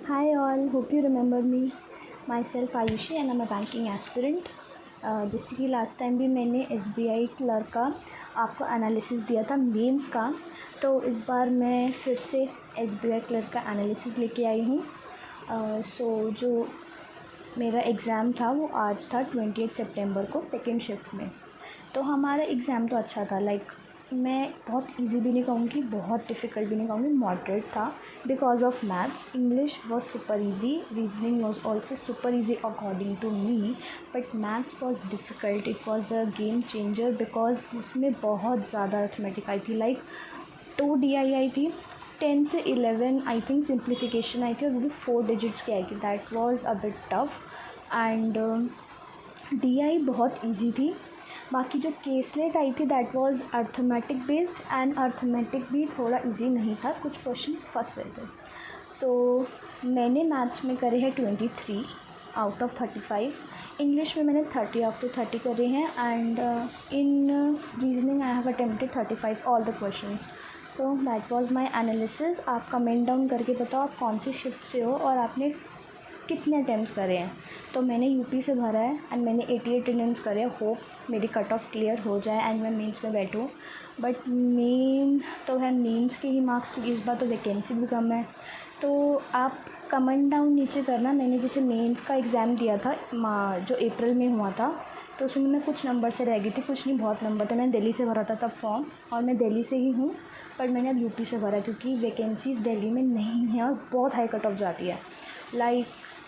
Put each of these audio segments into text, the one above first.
Hi all, hope you remember me. Myself Ayushi and I'm a banking aspirant. जैसे कि last time भी मैंने SBI clerk का आपको एनालिसिस दिया था मेंस का, तो इस बार मैं फिर से SBI क्लर्क का एनालिसिस लेके आई हूँ। जो मेरा एग्ज़ाम था वो आज था 28 सितंबर को सेकेंड शिफ्ट में। तो हमारा एग्ज़ाम तो अच्छा था, मैं बहुत इजी भी नहीं कहूँगी, बहुत डिफ़िकल्ट भी नहीं कहूँगी, मॉडरेट था because of maths. English was super easy, reasoning was also super easy according to me, but maths was difficult. It was the game changer because उसमें बहुत ज़्यादा अर्थमेटिक आई थी, 2 DI आई थी, 10 से 11 आई थिंक सिंप्लीफिकेशन आई थी, और वो भी 4 डिजिट्स की आई थी। That was a bit tough. And DI बहुत ईजी थी। बाकी जो केसलेट आई थी that was arithmetic based, and arithmetic भी थोड़ा इजी नहीं था, कुछ क्वेश्चंस फंस रहे थे। मैंने मैथ्स में करे हैं 23 आउट ऑफ 35, इंग्लिश में मैंने 30 आउट ऑफ 30 करे हैं, and in reasoning I have attempted 35 all the questions. So that was my analysis. आप कमेंट डाउन करके बताओ आप कौन सी शिफ्ट से हो और आपने कितने अटैम्प्ट्स करे हैं। तो मैंने यूपी से भरा है एंड मैंने 88 अटैम्प्ट्स करे। होप मेरी कट ऑफ क्लियर हो जाए एंड मैं मेंस में बैठूँ। बट मेन तो है मेंस के ही मार्क्स, क्योंकि इस बार तो वैकेंसी भी कम है। तो आप कमेंट डाउन नीचे करना। मैंने जैसे मेंस का एग्ज़ाम दिया था जो अप्रैल में हुआ था, तो उसमें मैं कुछ नंबर से रह गई थी, कुछ नहीं बहुत नंबर थे। मैंने दिल्ली से भरा था तब फॉर्म, और मैं दिल्ली से ही हूँ, पर मैंने अब यूपी से भरा क्योंकि वैकेंसीज़ दिल्ली में नहीं है और बहुत हाई कट ऑफ जाती है।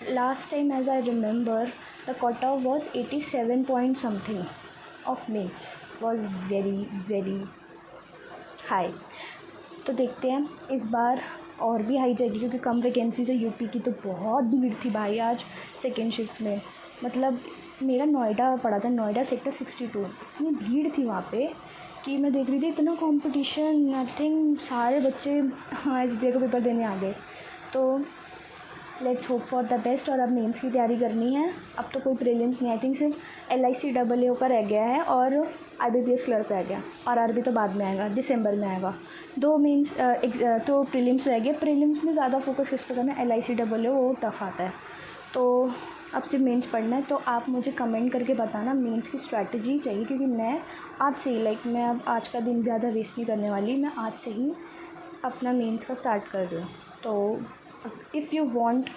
Last time, as I remember, the cutoff was 87 point something of mains. Was very high. तो देखते हैं इस बार और भी हाई जाएगी, क्योंकि कम वैकेंसी से यूपी की तो बहुत भीड़ थी भाई आज सेकेंड शिफ्ट में। मतलब मेरा नोएडा पड़ा था, नोएडा सेक्टर 62, इतनी भीड़ थी वहाँ पे कि मैं देख रही थी इतना कंपटीशन। आई थिंक सारे बच्चे SBI का पेपर देने आ गए। तो let's hope for the best. और अब मेंस की तैयारी करनी है। अब तो कोई प्रीलिम्स नहीं, आई थिंक सिर्फ LIC AAA का रह गया है और IBPS क्लर्क रह गया, RRB तो बाद में आएगा, दिसंबर में आएगा। 2 मेंस तो प्रीलिम्स रह गए। प्रीलिम्स में ज़्यादा फोकस किस पर करना है, LIC AAA, वो टफ आता है। तो अब सिर्फ मेंस पढ़ना है। तो आप मुझे कमेंट करके बताना मेंस की स्ट्रैटेजी चाहिए, क्योंकि मैं आज से ही मैं अब आज का दिन ज़्यादा वेस्ट नहीं करने वाली, मैं आज से ही अपना मेंस का स्टार्ट कर रही हूँ। तो इफ़ यू वांट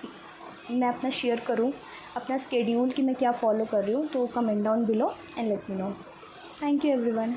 मैं अपना शेयर करूँ अपना स्केड्यूल कि मैं क्या फ़ॉलो कर रही हूँ, तो comment down below and let me know. Thank you everyone.